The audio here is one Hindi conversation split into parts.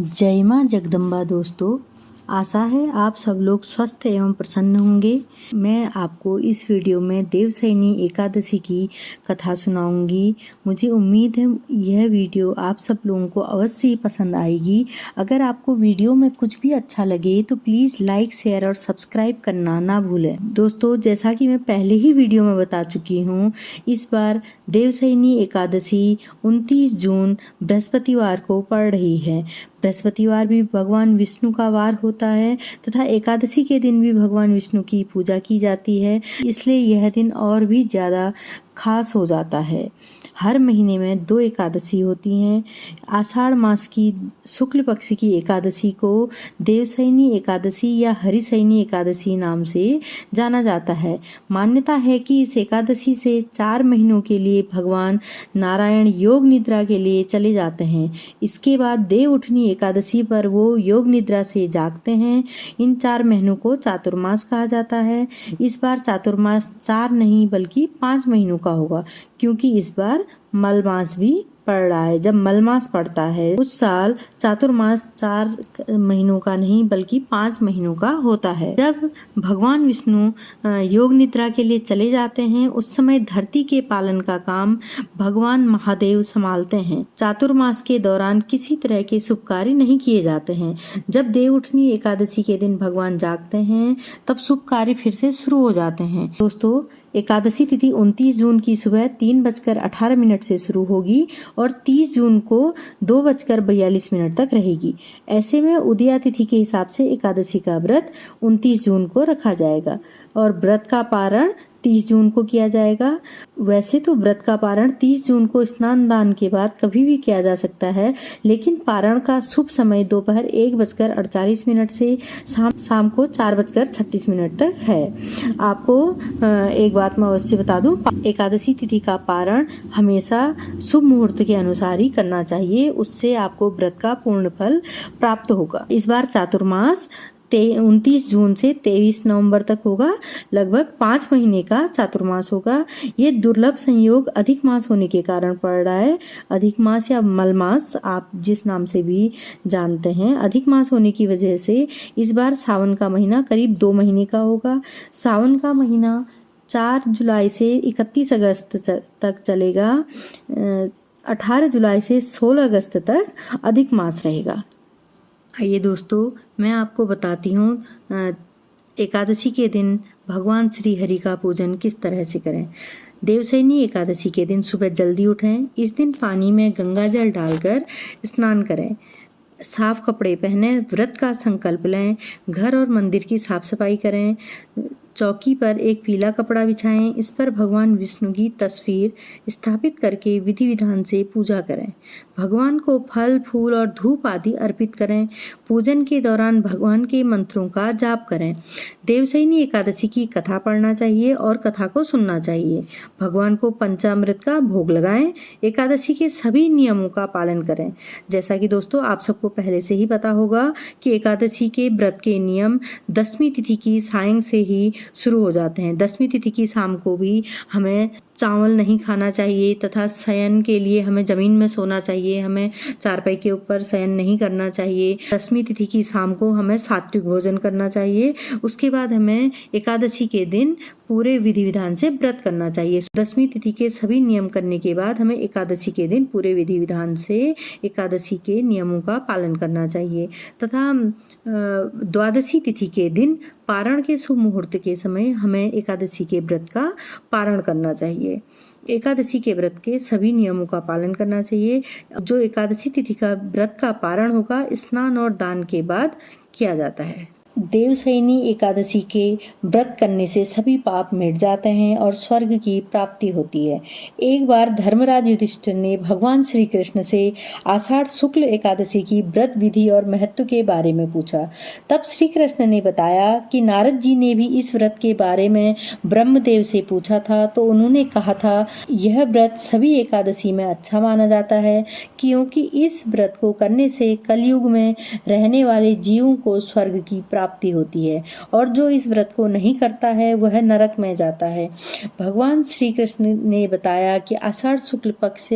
जय माँ जगदम्बा। दोस्तों, आशा है आप सब लोग स्वस्थ एवं प्रसन्न होंगे। मैं आपको इस वीडियो में देवशयनी एकादशी की कथा सुनाऊंगी। मुझे उम्मीद है यह वीडियो आप सब लोगों को अवश्य ही पसंद आएगी। अगर आपको वीडियो में कुछ भी अच्छा लगे तो प्लीज़ लाइक, शेयर और सब्सक्राइब करना ना भूलें। दोस्तों, जैसा कि मैं पहले ही वीडियो में बता चुकी हूँ, इस बार देवशयनी एकादशी 29 जून बृहस्पतिवार को पड़ रही है। बृहस्पतिवार भी भगवान विष्णु का वार होता है तथा एकादशी के दिन भी भगवान विष्णु की पूजा की जाती है, इसलिए यह दिन और भी ज़्यादा खास हो जाता है। हर महीने में 2 एकादशी होती हैं। आषाढ़ मास की शुक्ल पक्ष की एकादशी को देवशयनी एकादशी या हरिशयनी एकादशी नाम से जाना जाता है। मान्यता है कि इस एकादशी से 4 महीनों के लिए भगवान नारायण योग निद्रा के लिए चले जाते हैं। इसके बाद देव उठनी एकादशी पर वो योग निद्रा से जागते हैं। इन 4 महीनों को चातुर्मास कहा जाता है। इस बार चातुर्मास 4 नहीं बल्कि 5 महीनों का होगा, क्योंकि इस बार मलमास भी पड़ रहा है। जब मलमास पड़ता है उस साल चातुर्मास 4 महीनों का नहीं बल्कि 5 महीनों का होता है। जब भगवान विष्णु योग निद्रा के लिए चले जाते हैं उस समय धरती के पालन का काम भगवान महादेव संभालते हैं। चातुर्मास के दौरान किसी तरह के शुभ कार्य नहीं किए जाते हैं। जब देव उठनी एकादशी के दिन भगवान जागते हैं तब शुभ कार्य फिर से शुरू हो जाते हैं। दोस्तों, एकादशी तिथि 29 जून की सुबह 3:18 से शुरू होगी और 30 जून को 2:42 तक रहेगी। ऐसे में उदया तिथि के हिसाब से एकादशी का व्रत 29 जून को रखा जाएगा और व्रत का पारण 30 जून को किया जाएगा। वैसे तो व्रत का पारण 30 जून को स्नान दान के बाद कभी भी किया जा सकता है, लेकिन पारण का शुभ समय दोपहर 1:48 से शाम को 4:36 तक है। आपको एक बात मैं अवश्य बता दूं, एकादशी तिथि का पारण हमेशा शुभ मुहूर्त के अनुसार ही करना चाहिए, उससे आपको व्रत का पूर्ण फल प्राप्त होगा। इस बार चातुर्मास 29 जून से 23 नवंबर तक होगा। लगभग 5 महीने का चातुर्मास होगा। ये दुर्लभ संयोग अधिक मास होने के कारण पड़ रहा है। अधिक मास या मलमास आप जिस नाम से भी जानते हैं, अधिक मास होने की वजह से इस बार सावन का महीना करीब 2 महीने का होगा। सावन का महीना 4 जुलाई से 31 अगस्त तक चलेगा। 18 जुलाई से 16 अगस्त तक अधिक मास रहेगा। आइए दोस्तों, मैं आपको बताती हूँ एकादशी के दिन भगवान श्री हरि का पूजन किस तरह से करें। देवशयनी एकादशी के दिन सुबह जल्दी उठें। इस दिन पानी में गंगा जल डालकर स्नान करें। साफ कपड़े पहने, व्रत का संकल्प लें। घर और मंदिर की साफ सफाई करें। चौकी पर एक पीला कपड़ा बिछाएं। इस पर भगवान विष्णु की तस्वीर स्थापित करके विधि विधान से पूजा करें। भगवान को फल, फूल और धूप आदि अर्पित करें। पूजन के दौरान भगवान के मंत्रों का जाप करें। देवशयनी एकादशी की कथा पढ़ना चाहिए और कथा को सुनना चाहिए। भगवान को पंचामृत का भोग लगाएं। एकादशी के सभी नियमों का पालन करें। जैसा कि दोस्तों आप सबको पहले से ही पता होगा कि एकादशी के व्रत के नियम 10वीं तिथि की सायं से ही शुरू हो जाते हैं। 10वीं तिथि की शाम को भी हमें चावल नहीं खाना चाहिए तथा शयन के लिए हमें जमीन में सोना चाहिए। हमें चारपाई के ऊपर शयन नहीं करना चाहिए। 10वीं तिथि की शाम को हमें सात्विक भोजन करना चाहिए। उसके बाद हमें एकादशी के दिन पूरे विधि विधान से व्रत करना चाहिए। 10वीं तिथि के सभी नियम करने के बाद हमें एकादशी के दिन पूरे विधि विधान से एकादशी के नियमों का पालन करना चाहिए तथा द्वादशी तिथि के दिन पारण के शुभ मुहूर्त के समय हमें एकादशी के व्रत का पारण करना चाहिए। एकादशी के व्रत के सभी नियमों का पालन करना चाहिए। जो एकादशी तिथि का व्रत का पारण होगा स्नान और दान के बाद किया जाता है। देवशयनी एकादशी के व्रत करने से सभी पाप मिट जाते हैं और स्वर्ग की प्राप्ति होती है। एक बार धर्मराज युधिष्ठिर ने भगवान श्री कृष्ण से आषाढ़ शुक्ल एकादशी की व्रत विधि और महत्व के बारे में पूछा। तब श्री कृष्ण ने बताया कि नारद जी ने भी इस व्रत के बारे में ब्रह्मदेव से पूछा था, तो उन्होंने कहा था यह व्रत सभी एकादशी में अच्छा माना जाता है, क्योंकि इस व्रत को करने से कलयुग में रहने वाले जीवों को स्वर्ग की प्राप्ति होती है और जो इस व्रत को नहीं करता है वह नरक में जाता है। भगवान श्री कृष्ण ने बताया कि आषाढ़ शुक्ल पक्ष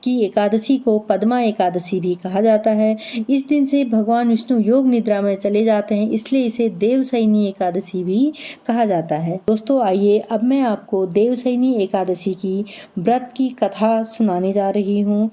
की एकादशी को पद्मा एकादशी भी कहा जाता है। इस दिन से भगवान विष्णु योग निद्रा में चले जाते हैं, इसलिए इसे देवशयनी एकादशी भी कहा जाता है। दोस्तों आइए अब मैं आपको देवशयनी एकादशी की व्रत की कथा सुनाने जा रही हूँ।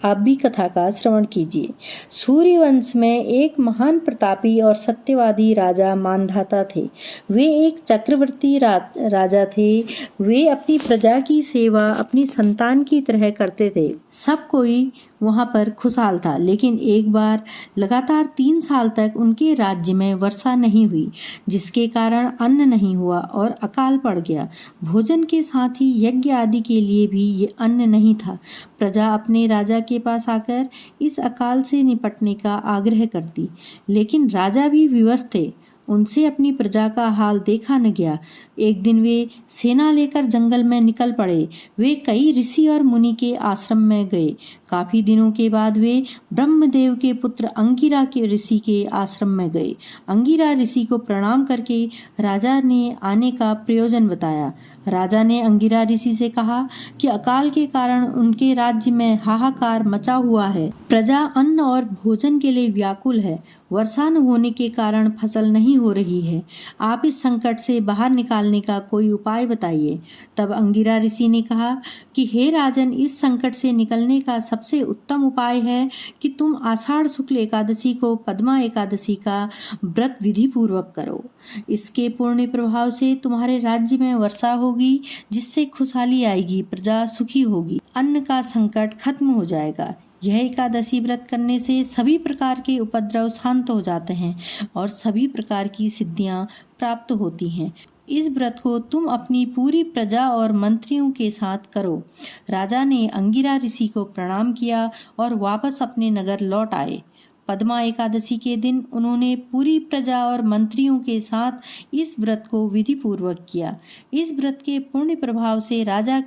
आप भी कथा का श्रवण कीजिए। सूर्यवंश में एक महान प्रतापी और सत्यवादी राजा मानधाता थे। वे एक चक्रवर्ती राजा थे। वे अपनी प्रजा की सेवा अपनी संतान की तरह करते थे। सब कोई वहाँ पर खुशहाल था, लेकिन एक बार लगातार 3 साल तक उनके राज्य में वर्षा नहीं हुई, जिसके कारण अन्न नहीं हुआ और अकाल पड़ गया। भोजन के साथ ही यज्ञ आदि के लिए भी ये अन्न नहीं था। प्रजा अपने राजा के पास आकर इस अकाल से निपटने का आग्रह करती, लेकिन राजा भी विवश थे। उनसे अपनी प्रजा का हाल देखा न गया। एक दिन वे सेना लेकर जंगल में निकल पड़े। वे कई ऋषि और मुनि के आश्रम में गए। काफी दिनों के बाद वे ब्रह्मदेव के पुत्र अंगिरा के ऋषि के आश्रम में गए। अंगिरा ऋषि को प्रणाम करके राजा ने आने का प्रयोजन बताया। राजा ने अंगिरा ऋषि से कहा कि अकाल के कारण उनके राज्य में हाहाकार मचा हुआ है। प्रजा अन्न और भोजन के लिए व्याकुल है। वर्षा न होने के कारण फसल नहीं हो रही है। आप इस संकट से बाहर निकालने का कोई उपाय बताइए। तब अंगिरा ऋषि ने कहा कि हे राजन, इस संकट से निकलने का सबसे उत्तम उपाय है कि तुम आषाढ़ शुक्ल एकादशी को पद्मा एकादशी का व्रत विधि पूर्वक करो। इसके पुण्य प्रभाव से तुम्हारे राज्य में वर्षा होगी, जिससे खुशहाली आएगी, प्रजा सुखी होगी, अन्न का संकट खत्म हो जाएगा। यह एकादशी व्रत करने से सभी प्रकार के उपद्रव शांत हो जाते हैं और सभी प्रकार की सिद्धियां प्राप्त होती हैं। इस व्रत को तुम अपनी पूरी प्रजा और मंत्रियों के साथ करो। राजा ने अंगिरा ऋषि को प्रणाम किया और वापस अपने नगर लौट आए। पद्मा एकादशी के दिन उन्होंने पूरी प्रजा और मंत्रियों के साथ इस व्रत को विधि पूर्वक किया। इस व्रत के पुण्य प्रभाव से राजा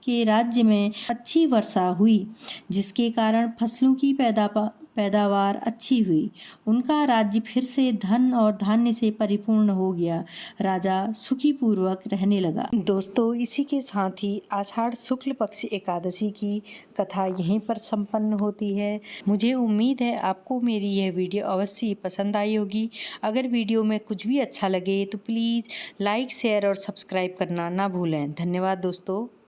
के राज्य में अच्छी वर्षा हुई, जिसके कारण फसलों की पैदावार अच्छी हुई। उनका राज्य फिर से धन और धान्य से परिपूर्ण हो गया। राजा सुखी पूर्वक रहने लगा। दोस्तों, इसी के साथ ही आषाढ़ शुक्ल पक्ष एकादशी की कथा यहीं पर संपन्न होती है। मुझे उम्मीद है आपको मेरी यह वीडियो अवश्य पसंद आई होगी। अगर वीडियो में कुछ भी अच्छा लगे तो प्लीज़ लाइक, शेयर और सब्सक्राइब करना ना भूलें। धन्यवाद दोस्तों।